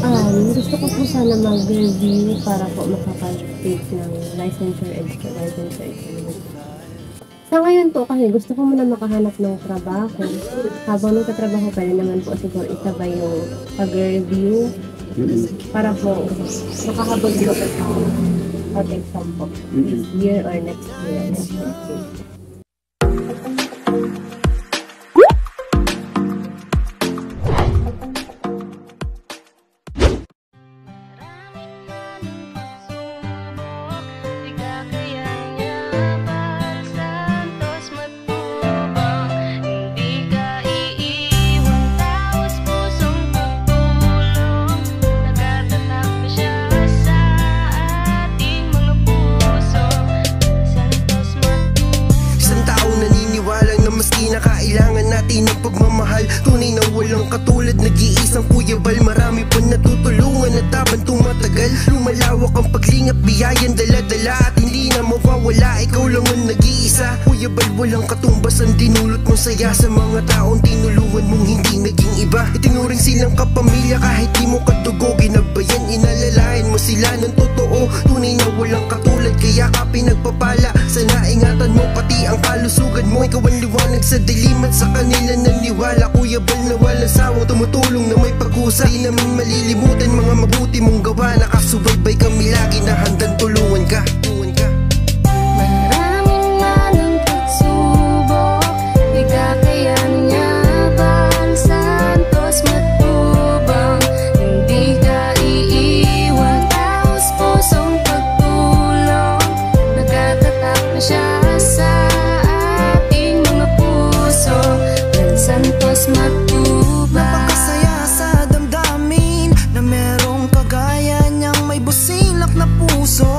Gusto ko po sana mag-review para po makapag-take ng licensure exam. Sa ngayon po kasi gusto ko muna makahanap ng trabaho. Habang nagtatrabaho pa rin naman po siguro isabay yung pag-review para po makahabag ko sa pag-exam po this year or next year. Kailangan natin ng pagmamahal, tunay na walang katulad. Nag-iisang Kuya Bal, marami pa natutulungan at habang tumatagal lumalawak ang paglingap, biyayan dala-dala at hindi na mawawala. Ikaw lang ang nag-iisa, Kuya Bal, walang katumbas ang dinulot mong saya sa mga taong tinulungan mong hindi naging iba. Itinuring silang kapamilya kahit di mo kadugo, ginabayan, inalalayan mo sila ng totoo. Tunay na walang katulad, kaya ka pinagpapala. Sana ingatan mo pati ang kalusugan mo. Ikaw ang liwanag sa dilim at sa kanila naniwala. Kuya Bal na walang sawang tumutulong na may pag-usa. Di namin malilimutan mga mabuti mong gawa. Nakasubaybay kami lagi na handang tulungan ka. Maraming man ang pagsubok, di kakayanin niya bang santos matubang. Hindi ka iiwan, taos pusong pagtulong. Nagkatatak na siya sa ating mga puso. Ng santos matubang. Napakasaya sa damdamin na merong kagaya niyang may busilak na puso.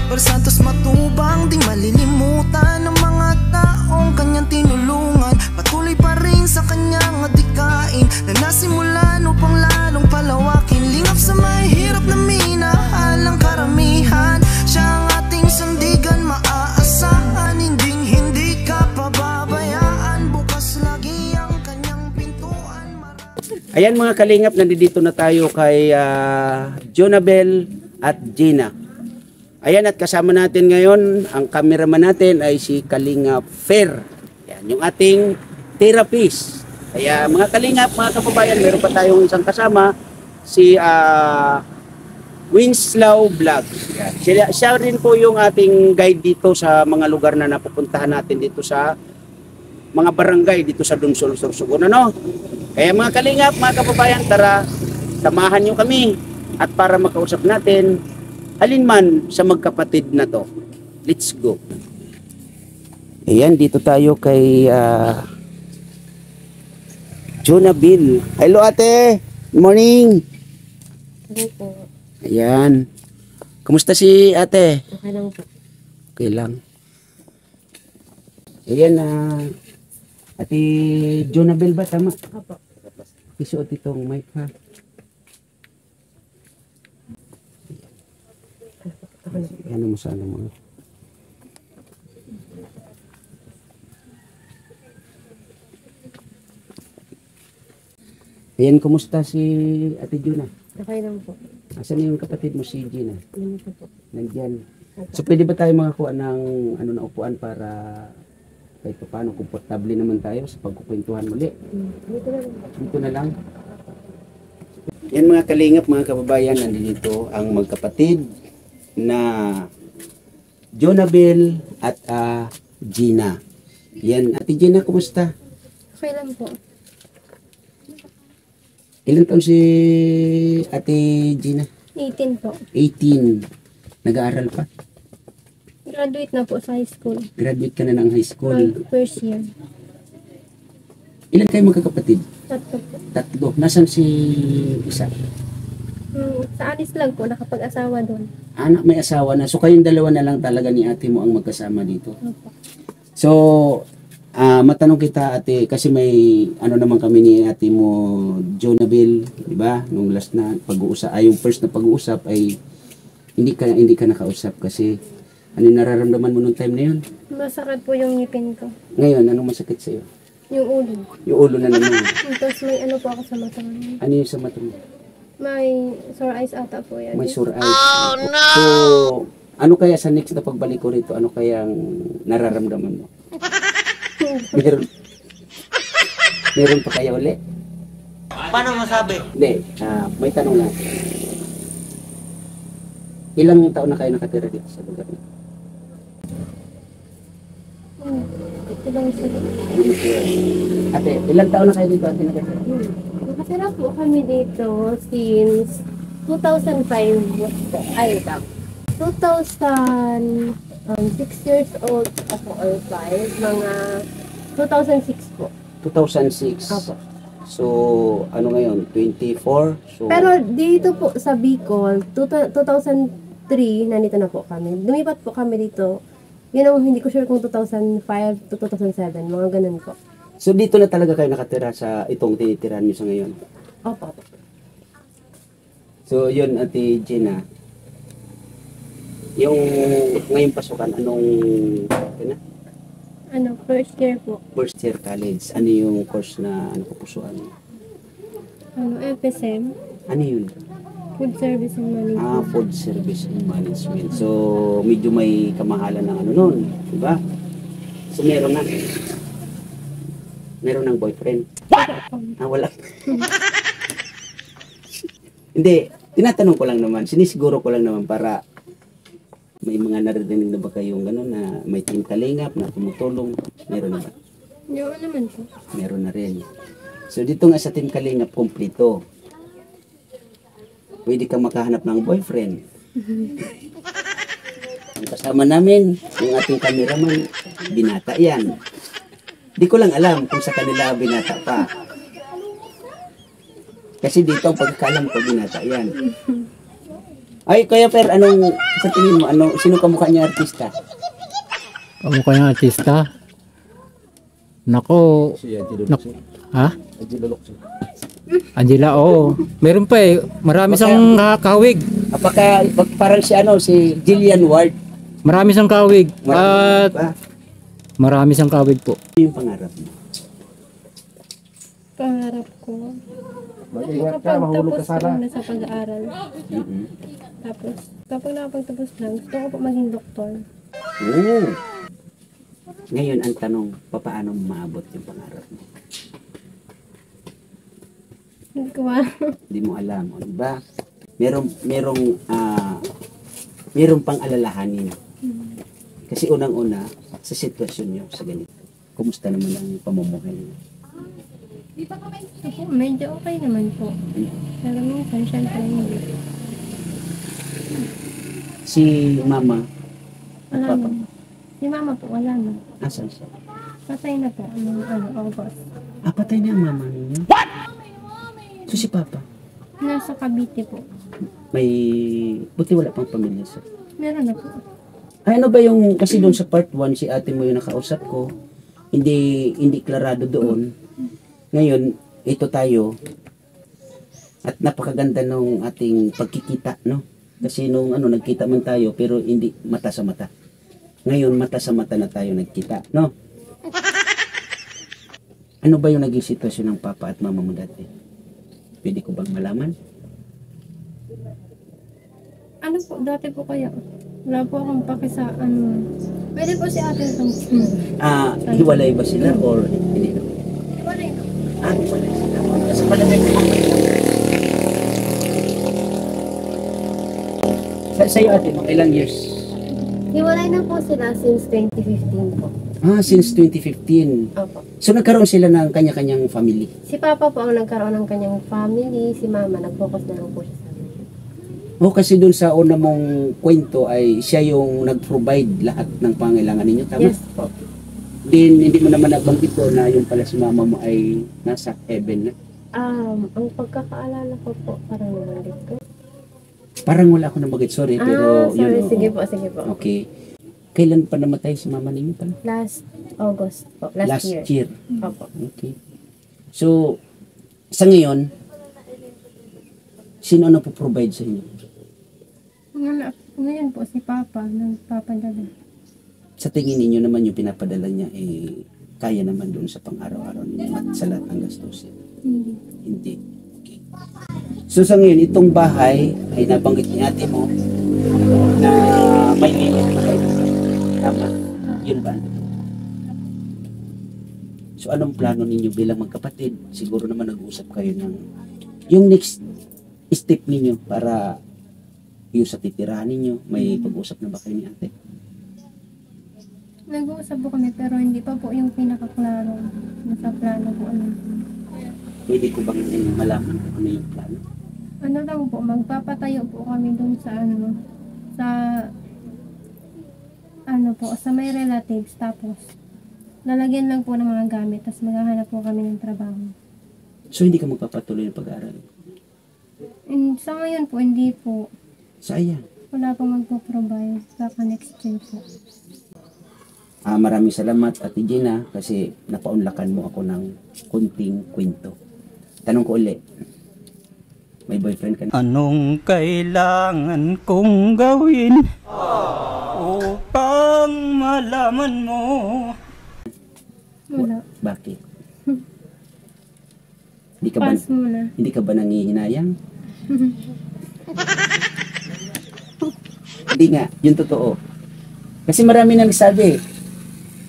Para santos matubang, di malilimutan ng mga taong kanyang tinulungan. Patuloy pa rin sa kanyang adikain na nasimulan upang lalong palawakin. Lingap sa may hirap na minahalang karamihan. Siya ang ating sandigan, maaasahan. Hindi ka pababayaan, bukas lagi ang kanyang pintuan. Ayan mga kalingap, nandito na tayo kay Jonabel at Gina. Ayan, at kasama natin ngayon, ang cameraman natin ay si Kalingap Fair. Ayan, yung ating therapist. Kaya mga kalingap, mga kababayan, meron pa tayong isang kasama, si Winslaw Vlog. Ayan. Siya rin po yung ating guide dito sa mga lugar na napupuntahan natin dito sa mga barangay dito sa Dunsol, Sorsogon. Ano? Kaya mga kalingap, mga kababayan, tara, samahan nyo kami at para makausap natin alinman sa magkapatid na to. Let's go. Ayan, dito tayo kay Jonabel. Hello ate, good morning. Hello po. Ayan. Kumusta si ate? Okay lang po. Okay lang. Ayan, ate Jonabel ba? Tama? Opo. Isuot itong mic ha. Ano mo sana mo? Ayan, kumusta si ate Juna? Okay lang po. Asan yung kapatid mo si Gina? Ganito po. Nandiyan. So pwede ba tayo makakuha ng ano na upuan para kahit paano komportable naman tayo sa pagkukwentuhan muli? Dito na lang po. Dito na lang. Yan mga kalingap, mga kababayan, nandito ang magkapatid na Jonabel at Gina. Yan, ate Gina, kumusta? Okay lang po. Ilan taon si ate Gina? 18 po. 18. Nag-aaral pa? Graduate na po sa high school. Graduate ka na ng high school. First year. Ilan kayo magkakapatid? Tatlo po. Tatlo. Nasaan si isa? Sa alis lang po, nakapag-asawa doon. Anak may asawa na. So kayong dalawa na lang talaga ni ate mo ang magkasama dito. Opo. So, matanong kita ate, kasi may ano naman kami ni ate mo, Jonabel, di ba? Nung last na pag-uusap, yung first na pag-uusap ay hindi ka nakausap kasi ano yung nararamdaman mo nung time na yun? Masakit po yung ngipin ko. Ngayon, anong masakit sa'yo? Yung ulo. Yung ulo na naman. Tapos may ano po ako sa mata. Ano yung sa mata mo? May sore eyes ata po yan. May sore eyes. So, ano kaya sa next na pagbalik ko rito, ano kayang nararamdaman mo? Meron. Meron pa kaya uli? Paano masabi? Hindi, may tanong lang. Ilang taon na kayo nakatira dito sa lugar niyo? Ito lang sila. Ate, ilang taon na kayo dito ate nakatira? Nakatira po kami dito since 2005. Ay, tap. 2000, 6 years old ako or 5. Mga 2006 po. 2006. Opo. So, ano ngayon? 24? So, Pero dito po sa Bicol, 2003, nandito na po kami. Lumipat po kami dito. Yun ang hindi ko sure kung 2005 to 2007, mga ganun po. so dito na talaga kayo nakatira sa itong tinitirahan niyo sa ngayon? Opo. So, yun, Ate Gina. Yung ngayong pasukan, anong Ano, first year po. first year college? Ano yung course na pupusuan? Ano, FSM, Ano yun? Food Service and Management. Food Service and Management. So, medyo may kamahalan ng ano nun, di ba? So, meron na. Meron ng boyfriend. Wala. Hindi, tinatanong ko lang naman, sinisiguro ko lang naman para may mga naririnig na ba kayong gano'n na may team kalingap na tumutulong? Meron na ba? Yung naman po. Meron na rin. So, dito nga sa team kalingap, kumplito. Pwede kang makahanap ng boyfriend. Ang kasama namin, yung ating cameraman, binata yan. Di ko lang alam kung sa kanila binata pa. Kasi dito, ang pagkakalam ko, binata yan. Ay, Kuya Per, anong, sa tingin mo, sino kamukha niya artista? Kamukha yung artista? Nako. Ha? Angela, oo. Meron pa eh. Marami siyang kawig. Apaka, parang si Jillian Ward. Marami siyang kawig. At Ba? marami siyang kawig po. Ano yung pangarap mo? Pangarap ko. Makapagtapos ko na sa pag-aaral. Mm-mm. Tapos, kapag nakapagtapos lang, gusto ko po maging doktor. Oo. Ngayon, ang tanong, paano maabot yung pangarap mo? Hindi ko alam. Hindi mo alam, o, diba? Merong pang alalahanin. Kasi unang-una, sa sitwasyon nyo, sa ganito, kumusta naman ang pamumuhay nyo? Ako, medyo okay naman po. Pero minsan, syempre hindi. Si mama, Wala Papa? na. Si mama po, wala na. asan siya? Patay na po. August. Patay na ang mama ninyo? What? So si papa, Nasa Cavite po. buti wala pang pamilya siya. Meron na po. Ay, ano ba yung, kasi doon sa part 1, si ate mo yung nakausap ko, hindi klarado doon. Ngayon, ito tayo, at napakaganda nung ating pagkikita, no? Kasi nung nagkita man tayo, pero hindi mata sa mata. Ngayon, mata sa mata na tayo nagkita, no? Ano ba yung naging sitwasyon ng papa at mama mo dati? Pwede ko bang malaman? Ano po, dati po kaya? Wala po akong paki sa Pwede po si ate itong Hiwalay ba sila or hindi na? Wala ito. Hiwalay sila. Kasi palagay ko sa'yo ate, mga ilang years? Hiwalay na po sila since 2015 po. Since 2015. Opo. So nagkaroon sila ng kanya-kanyang family. Si Papa po ang nagkaroon ng kanyang family. Si Mama, nag-focus na lang po siya sa amin. Kasi dun sa una mong kwento ay siya yung nag-provide lahat ng pangailangan ninyo, tama? Yes po. Hindi mo naman nabanggit ko na yung pala si mama mo ay nasa heaven na. Ang pagkakaalala ko po, parang nabanggit ko. Parang wala ako nabanggit, sorry. Pero sorry. yun, Sige oo. po, sige po. Okay. Kailan pa namatay si mama ninyo pala? Last August po. Last year. Opo. Okay. So, sa ngayon, sino ang nagpo-provide sa inyo? Ngayon po, si Papa, nagpapadala. Sa tingin ninyo naman yung pinapadala niya, kaya naman doon sa pang-araw-araw ninyo at sa lahat ng gastusin? Hindi. Hindi. Okay. So sa ngayon, itong bahay ay nabanggit ni ate mo na may limit na kayo. Tama. Yun ba? So anong plano ninyo bilang magkapatid? Siguro naman nag-uusap kayo ng yung next step ninyo para yung sa titirahan ninyo. May pag-usap na ba kayo ni ate? Nag-uusap po kami pero hindi pa po yung pinakaklaro. Nasa plano po ano. Pwede ko bang malaman kung ano yung plano? Ano lang po, magpapatayo po kami dun sa sa may relatives, tapos lalagyan lang po ng mga gamit, tapos maghahanap po kami ng trabaho. So hindi ka magpapatuloy ng pag-aaral? And sa ngayon po, hindi po. Sayang. Wala pong magpo-provide. Baka next year po. Maraming salamat Ate Gina kasi napaunlakan mo ako ng kunting kwento. Tanong ko ulit, may boyfriend ka na? Anong kailangan kong gawin upang malaman mo? Wala. Bakit? Hindi ka ba, Pass muna. hindi ka ba nangihinayang? Hindi nga, yun totoo. Kasi marami nang nagsabi,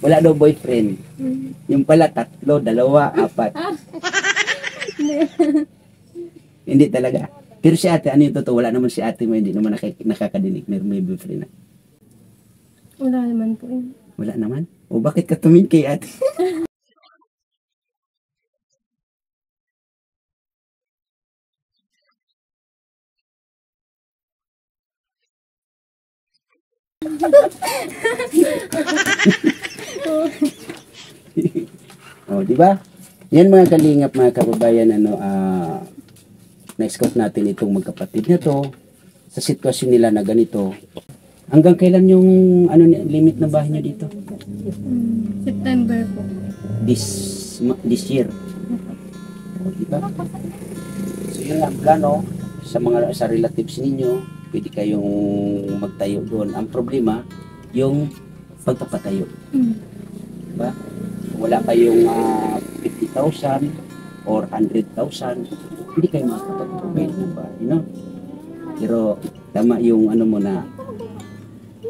wala daw boyfriend. Yung pala, 3, 2, 4. Hindi talaga. Pero si ate, ano yung totoo? Wala naman si ate mo, hindi naman nakakadinig. May boyfriend na. Wala naman po yun. Wala naman? O bakit ka tumingin kay ate? Oh, di ba? Yan mga kalingap, mga kababayan, na-scout natin itong magkapatid na to sa sitwasyon nila na ganito. Hanggang kailan yung limit ng bahay nyo dito? September po. This year. O, di ba? So yun ang plano sa relatives ninyo, pwede kayong magtayo doon. Ang problema, yung pagpapatayo. Diba? Kung wala kayong 50,000 or 100,000, hindi kayo makapag-provide ng bahay, no? Pero tama yung mo na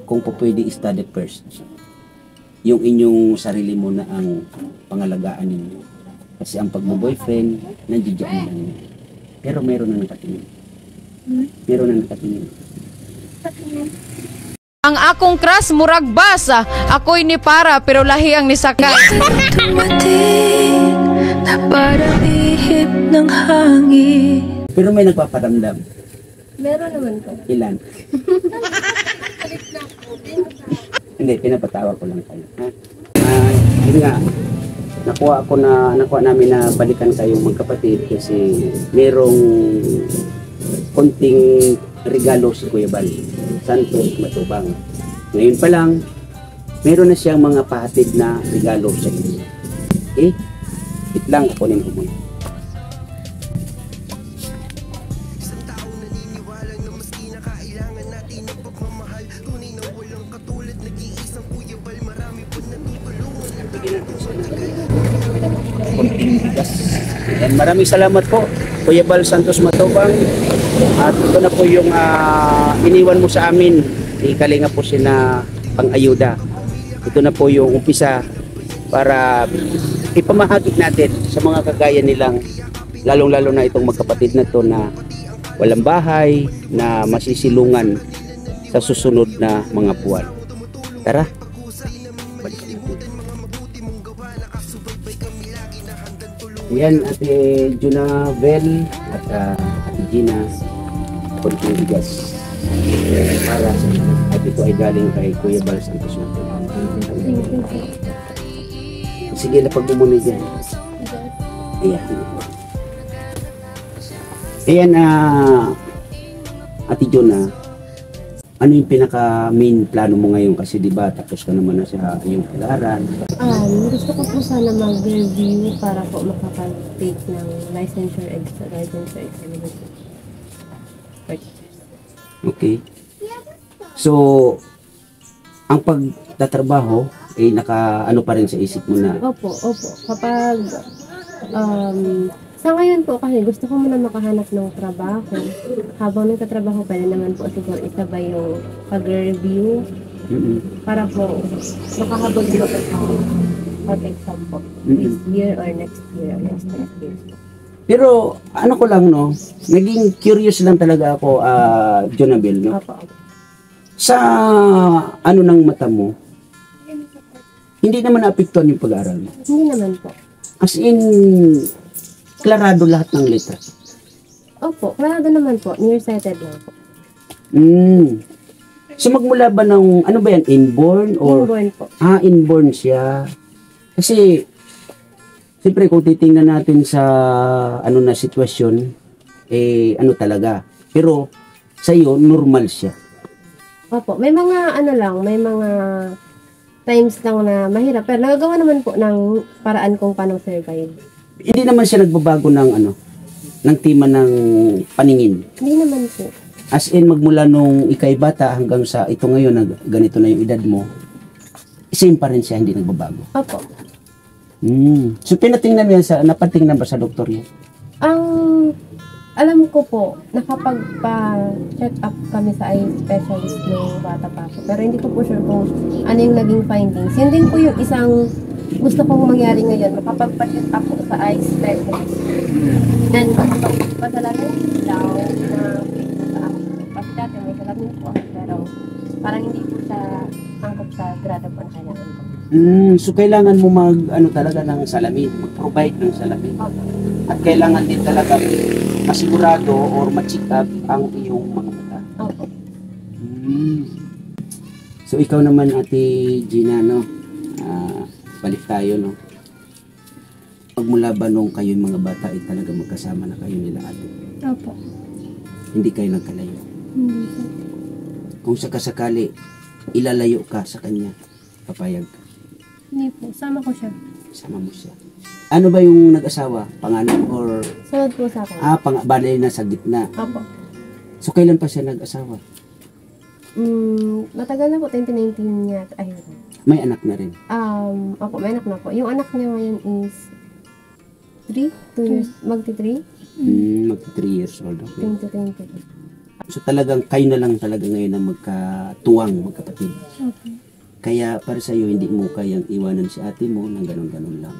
kung po pwede study first. Yung inyong sarili mo na ang pangalagaan ninyo. Kasi ang pagbo-boyfriend, nandiyan lang yun. Pero meron na nakatingin. Meron na nakatingin. Ang akong crush murag basa, ako'y ni para pero lahi ang nisaka. Dumating na parang ihip ng hangin. Pero may nagpaparamdam. Meron naman po. Ilan? Hindi, pinapatawa ko lang kayo. Ha? Yun nga, nakuha namin na balikan kayong magkapatid kasi merong konting regalo si Kuya Bal Santos Matubang. Ngayon pa lang, meron na siyang mga pahatid na regalo sa inyo. Okay? Wait lang, kunin ko muna. Isang tao naniniwala na maski na kailangan natin ng pagmamahal. Tunay na walang katulad, nag-iisang Kuya Bal, marami pa natutulungan. Bigyan natin siya ng konting bigas. And maraming salamat po, Kuya Bal Santos Matubang. At ito na po yung iniwan mo sa amin. Ikalinga po sila pang-ayuda. Ito na po yung umpisa para ipamahagi natin sa mga kagaya nilang, lalong-lalo na itong magkapatid na to na walang bahay, na masisilungan sa susunod na mga buwan. Tara, balikan natin. Yan, Ate Junabel at Ate Gina, konting bigas para sa at ito ay galing kay Kuya Bal Santos Matubang. Sige, lapag mo muna dyan. Ayan. Ayan, Ate Juna, ano yung pinaka main plano mo ngayon? Kasi diba tapos ka naman na sa iyong pag-aaral. Gusto ko po sana mag-review para po makapag-take ng licensure examination. Okay. So, ang pagtatrabaho ay naka ano pa rin sa isip mo na Opo. Kapag Sa ngayon po kasi gusto ko muna makahanap ng trabaho. Habang nagtatrabaho pa rin naman po siguro isabay yung pag-review para po makahabol ko pa sa pag-exam po. This year or next year or next year. Pero ano ko lang no, naging curious lang talaga ako, Jonabel, no? Opo. Sa ano ng mata mo, hindi naman naapektuhan yung pag-aaral mo. Hindi naman po. As in, klarado lahat ng letra. Opo, klarado naman po. Nearsighted lang po. So magmula ba ng, ano ba yan, inborn? Or, Inborn po. inborn siya. Kasi, siyempre kung titingnan natin sa ano na sitwasyon, ano talaga. Pero, sa iyo, normal siya. Opo, may mga ano lang, may mga times lang na mahirap. Pero nagagawa naman po ng paraan kung paano survive. Hindi naman siya nagbabago ng ano, ng tema ng paningin. Hindi naman po. As in, magmula nung ikay bata hanggang sa ito ngayon na ganito na yung edad mo, same pa rin siya, hindi nagbabago. Opo. So, pinatingnan mo yan sa, napatingnan ba sa doktor yan? Ang alam ko po, nakapagpa-check up kami sa eye specialist ng bata pa po. Pero hindi ko po sure kung ano yung naging findings. Yun din po yung isang gusto kong mangyari ngayon, makapagpa-check up po sa eye specialist. Then, makapagpadalamin daw na sa akin. Kasi dati may salamin po ako, pero parang hindi po siya angkop sa grado po ang kailangan ko. So, kailangan mo mag, ano talaga ng salamin, mag-provide ng salamin. At kailangan din talaga masigurado or ma-check up ang iyong mga mata. Opo. So, ikaw naman, Ate Gina, no? Balik tayo, no? Pagmula ba nung kayo mga bata ay talaga magkasama na kayo nila, ate? Opo. Hindi kayo nagkalayo? Hindi po. Kung sakasakali, ilalayo ka sa kanya, papayag ka? Hindi po. Sama ko siya. Sama mo siya. Ano ba yung nag-asawa? Panganay or... Sunod po sa akin. Balay na sa gitna. Opo. So, kailan pa siya nag-asawa? Matagal na po, 2019 niya. Ay, May anak na rin. opo, may anak na po. Yung anak niya ngayon is 2 years, magti-3, Magti 3 years old. Okay. 2020. So, talagang kayo na lang talaga ngayon na magkatuwang, magkapatid. Okay. Kaya para sa iyo, hindi mo kayang iwanan si ate mo ng ganun-ganun lang.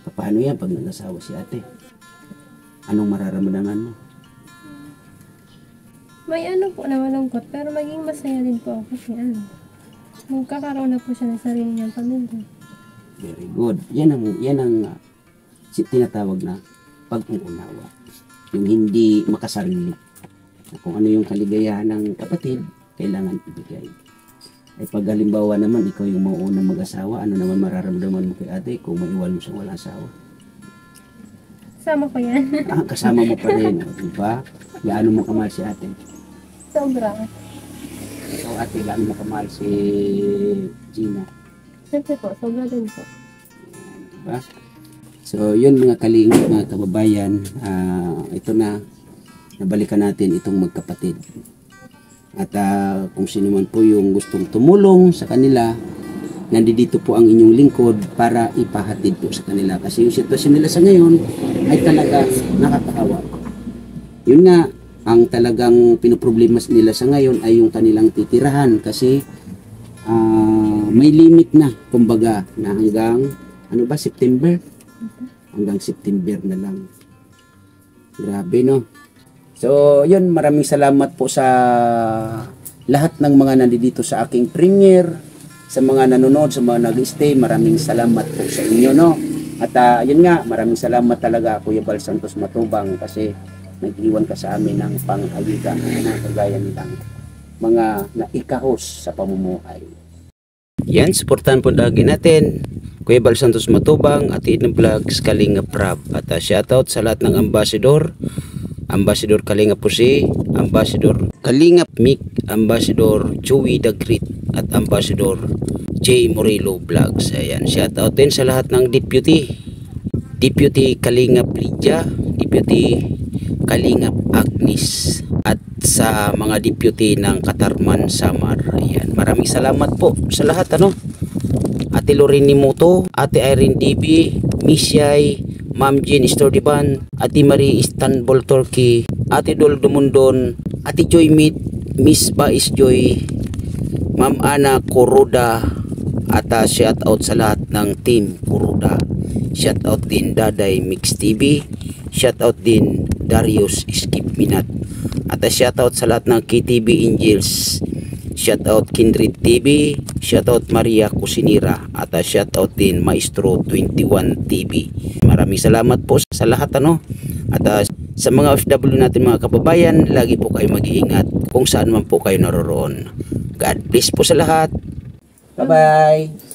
Paano yan pag nag-asawa si ate? Anong mararamdaman mo? May ano po na malungkot, pero maging masaya din po ako kasi magkakaroon na po siya ng sarili niyang pamilya. Very good. Yan ang tinatawag na pag-uunawa. Yung hindi makasarili. Kung ano yung kaligayahan ng kapatid, kailangan ibigay. Ay pag halimbawa naman, ikaw yung mauunang mag-asawa, ano naman mararamdaman mo kay ate kung maiwan mo siyang walang asawa? Kasama ko yan. Kasama mo pa rin, diba? Gaano mo kamahal si ate? Sobra. Ikaw ate, gaano mo kamahal si Gina? Siyempre po, sobra din po. Diba? So, yun mga kalingap, mga kababayan, ito na, nabalikan natin itong magkapatid. At kung sino man po yung gustong tumulong sa kanila, nandito po ang inyong lingkod para ipahatid po sa kanila. Kasi yung sitwasyon nila sa ngayon ay talaga nakakahawa. Yun nga, ang talagang pinoproblema nila sa ngayon ay yung kanilang titirahan kasi may limit na, kumbaga, na hanggang, September? Hanggang September na lang. Grabe, no? So, yun, maraming salamat po sa lahat ng mga nandito sa aking premiere, sa mga nanonood, sa mga nag-stay, maraming salamat po sa inyo, no? At yun nga, maraming salamat talaga Kuya Bal Santos Matubang kasi nag-iwan ka sa amin ng pang-ayuda na kagaya nilang mga naikahos sa pamumuhay. Yan, supportan po lagi natin Kuya Bal Santos Matubang at Eden Vlogs Kalinga Prab. At shoutout sa lahat ng ambassador Kalinga Pusi, Ambassador Kalinga Mick, Ambassador Joey the Great at Ambassador J. Morelo Vlogs. Ayan, shoutout din sa lahat ng Deputy Kalinga Lydia, Deputy Kalinga Agnes at sa mga deputy ng Katarman Samar. Ayan, maraming salamat po sa lahat, Ate Lorraine Moto, Ate Irene DB, Miss Yai, Ma'am Jean Estordiban, Ate Marie Istanbul Turkey, Ate Dol Dumundon, Ate Joy Meet, Miss Bais Joy, Ma'am Ana Kuruda, at shout out sa lahat ng team Kuruda. Shout out din Daday Mix TV, shout out din Darius Skip Minat, at shout out sa lahat ng KTV Angels, shout out Kindred TV, shout out Maria Cusinira, at shout out din Maestro 21 TV. Maraming salamat po sa lahat at sa mga OFW natin mga kababayan, lagi po kayo mag-iingat kung saan man po kayo naroroon. God bless po sa lahat. Bye-bye.